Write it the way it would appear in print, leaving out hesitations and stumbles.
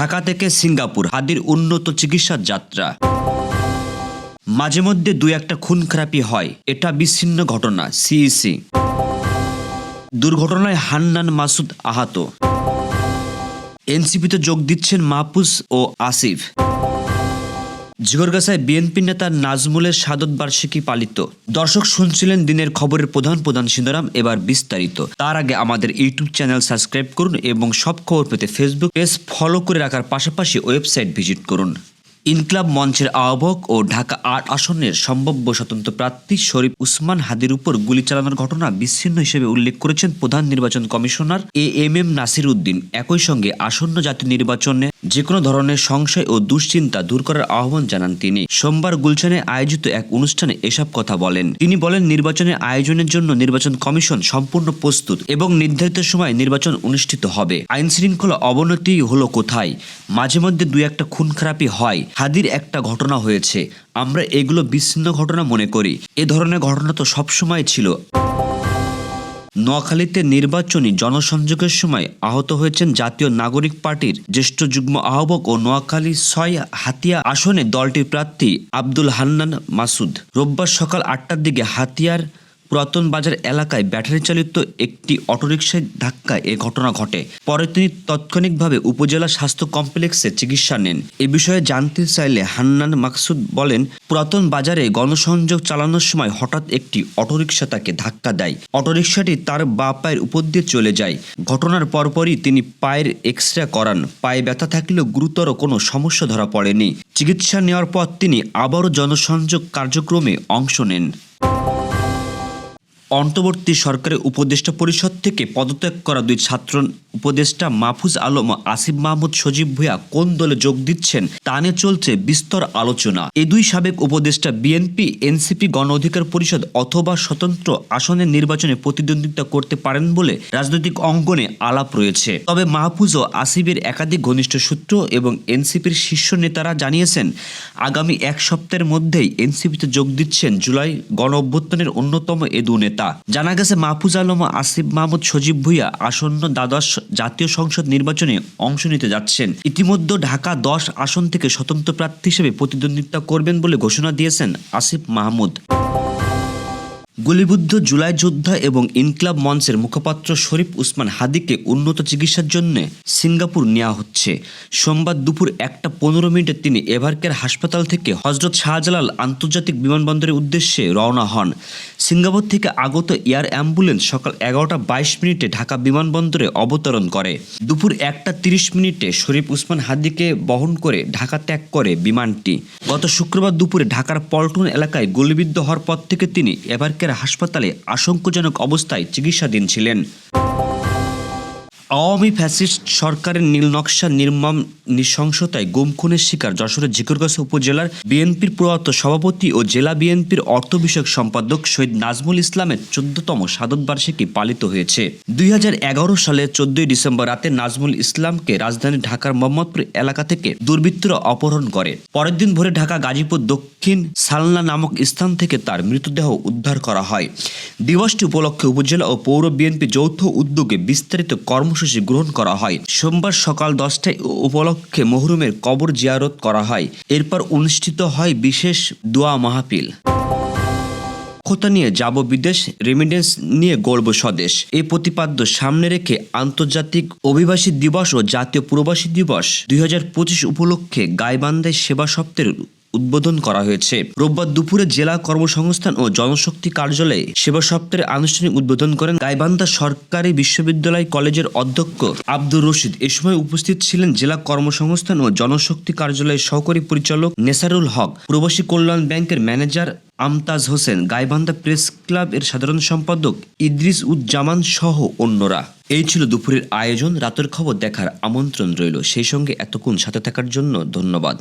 ঢাকা থেকে সিঙ্গাপুর হাদির উন্নত চিকিৎসার যাত্রা। মাঝে মধ্যে দুই একটা খুন খারাপি হয়, এটা বিচ্ছিন্ন ঘটনা। সিইসি দুর্ঘটনায় হান্নান মাসুদ আহত। এনসিপিতে যোগ দিচ্ছেন মাহফুজ ও আসিফ। ঝিকরগাছায় বিএনপি নেতা নাজমুলের শাহাদত বার্ষিকী পালিত। দর্শক শুনছিলেন দিনের খবরের প্রধান শিরোনাম, এবার বিস্তারিত। তার আগে আমাদের ইউটিউব চ্যানেল সাবস্ক্রাইব করুন এবং সব খবর পেতে ফেসবুক পেজ ফলো করে রাখার পাশাপাশি ওয়েবসাইট ভিজিট করুন। ইনকিলাব মঞ্চের আহ্বায়ক ও ঢাকা ৮ আসনের সম্ভাব্য স্বতন্ত্র প্রার্থী শরীফ উসমান হাদির উপর গুলি চালানোর ঘটনা বিচ্ছিন্ন হিসেবে উল্লেখ করেছেন প্রধান নির্বাচন কমিশনার এএমএম নাসির উদ্দিন। একই সঙ্গে আসন্ন জাতীয় নির্বাচনে যেকোনো ধরনের সংশয় ও দুশ্চিন্তা দূর করার আহ্বান জানান তিনি। সোমবার গুলশানে আয়োজিত এক অনুষ্ঠানে এসব কথা বলেন। তিনি বলেন, নির্বাচনের আয়োজনের জন্য নির্বাচন কমিশন সম্পূর্ণ প্রস্তুত এবং নির্ধারিত সময়ে নির্বাচন অনুষ্ঠিত হবে। আইন শৃঙ্খলা অবনতি হলো কোথায়? মাঝে মধ্যে দুই একটা খুন খারাপি হয়। হাদির একটা ঘটনা হয়েছে, আমরা এগুলো বিচ্ছিন্ন ঘটনা মনে করি। এ ধরনের ঘটনা তো সবসময় ছিল। নোয়াখালীতে নির্বাচনী জনসংযোগের সময় আহত হয়েছেন জাতীয় নাগরিক পার্টির জ্যেষ্ঠ যুগ্ম আহ্বায়ক ও নোয়াখালী ৬ হাতিয়া আসনে দলটির প্রার্থী আব্দুল হান্নান মাসুদ। রোববার সকাল ৮টার দিকে হাতিয়ার পুরাতন বাজার এলাকায় ব্যাটারি চালিত একটি অটোরিকশায় ধাক্কায় এ ঘটনা ঘটে। পরে তিনি তাৎক্ষণিকভাবে উপজেলা স্বাস্থ্য কমপ্লেক্সে চিকিৎসা নেন। এ বিষয়ে জানতে চাইলে হান্নান মাকসুদ বলেন, পুরাতন বাজারে গণসংযোগ চালানোর সময় হঠাৎ একটি অটোরিকশা তাকে ধাক্কা দেয়। অটোরিকশাটি তার বাঁ পায়ের উপর দিয়ে চলে যায়। ঘটনার পরপরই তিনি পায়ের এক্স-রে করান। পায়ে ব্যথা থাকলেও গুরুতর কোনো সমস্যা ধরা পড়েনি। চিকিৎসা নেওয়ার পর তিনি আবারও জনসংযোগ কার্যক্রমে অংশ নেন। অন্তর্বর্তী সরকারের উপদেষ্টা পরিষদ থেকে পদত্যাগ করা দুই ছাত্র উপদেষ্টা মাহফুজ আলম ও আসিফ মাহমুদ সজীব ভূঁইয়া কোন দলে যোগ দিচ্ছেন তা নিয়ে চলছে বিস্তর আলোচনা। এই দুই সাবেক উপদেষ্টা বিএনপি, এনসিপি, গণ অধিকার পরিষদ অথবা স্বতন্ত্র আসনের নির্বাচনে প্রতিদ্বন্দ্বিতা করতে পারেন বলে রাজনৈতিক অঙ্গনে আলাপ রয়েছে। তবে মাহফুজ ও আসিফের একাধিক ঘনিষ্ঠ সূত্র এবং এনসিপির শীর্ষ নেতারা জানিয়েছেন, আগামী এক সপ্তাহের মধ্যেই এনসিপিতে যোগ দিচ্ছেন জুলাই গণ অভ্যুত্থানের অন্যতম এ দু নেতা। জানা গেছে, মাহফুজ আলম ও আসিফ মাহমুদ সজীব ভূঁইয়া আসন্ন দ্বাদশ জাতীয় সংসদ নির্বাচনে অংশ নিতে যাচ্ছেন। ইতিমধ্যে ঢাকা ১০ আসন থেকে স্বতন্ত্র প্রার্থী হিসেবে প্রতিদ্বন্দ্বিতা করবেন বলে ঘোষণা দিয়েছেন আসিফ মাহমুদ। গুলিবিদ্ধ জুলাই যোদ্ধা এবং ইনকিলাব মঞ্চের মুখপাত্র শরীফ উসমান হাদিকে উন্নত চিকিৎসার জন্য সিঙ্গাপুর নেওয়া হচ্ছে। সোমবার দুপুর ১টা ১৫ তিনি এভারকেয়ার হাসপাতাল থেকে হজরত শাহজালাল আন্তর্জাতিক বিমানবন্দরের উদ্দেশ্যে রওনা হন। সিঙ্গাপুর থেকে আগত এয়ার অ্যাম্বুলেন্স সকাল ১১টা ২২ ঢাকা বিমানবন্দরে অবতরণ করে। দুপুর ১টা ৩০ শরীফ উসমান হাদিকে বহন করে ঢাকা ত্যাগ করে বিমানটি। গত শুক্রবার দুপুরে ঢাকার পল্টন এলাকায় গুলিবিদ্ধ হওয়ার পর থেকে তিনি এভারকেয়ার হাসপাতালে আশঙ্কাজনক অবস্থায় চিকিৎসাধীন ছিলেন। আওয়ামী ফ্যাসিস্ট সরকারের নীলনকশা নির্মম নৃশংসতায় গুম খুনের শিকার যশোরের ঝিকরগাছা উপজেলার বিএনপির প্রয়াত সভাপতি ও জেলা বিএনপির অর্থ বিষয়ক সম্পাদক শহীদ নাজমুল ইসলামের ১৪তম শাহাদত বার্ষিকী পালিত হয়েছে। ২০১১ সালের ১৪ ডিসেম্বর রাতে নাজমুল ইসলামকে রাজধানী ঢাকার মোহাম্মদপুর এলাকা থেকে দুর্বৃত্তরা অপহরণ করে। পরের দিন ভোরে ঢাকা গাজীপুর দক্ষিণ সালনা নামক স্থান থেকে তার মৃতদেহ উদ্ধার করা হয়। দিবসটি উপলক্ষে উপজেলা ও পৌর বিএনপি যৌথ উদ্যোগে বিস্তারিত কর্মসূচি গ্রহণ করা হয়। সোমবার সকাল ১০টায় উপলক্ষে মরহুমের কবর জিয়ারত করা হয়। এরপর অনুষ্ঠিত হয় বিশেষ দোয়া মাহফিল। দক্ষতা নিয়ে যাব বিদেশ, রেমিডেন্স নিয়ে গর্ব স্বদেশ, এই প্রতিপাদ্য সামনে রেখে আন্তর্জাতিক অভিবাসী দিবস ও জাতীয় প্রবাসী দিবস ২০২৫ উপলক্ষে গাইবান্ধায় সেবা সপ্তাহের উদ্বোধন করা হয়েছে। রোববার দুপুরে জেলা কর্মসংস্থান ও জনশক্তি কার্যালয়ে সেবা সপ্তাহের আনুষ্ঠানিক উদ্বোধন করেন গাইবান্ধা সরকারি বিশ্ববিদ্যালয় কলেজের অধ্যক্ষ আব্দুর রশিদ। এ সময় উপস্থিত ছিলেন জেলা কর্মসংস্থান ও জনশক্তি কার্যালয়ের সহকারী পরিচালক নেসারুল হক, প্রবাসী কল্যাণ ব্যাংকের manager Amtaj Hossain, Gaibandha press club এর সাধারণ সম্পাদক ইদ্রিস উজ্জামান সহ অন্যরা। এই ছিল দুপুরের আয়োজন। রাতের খবর দেখার আমন্ত্রণ রইল। সেই সঙ্গে এতক্ষণ সাথে থাকার জন্য ধন্যবাদ।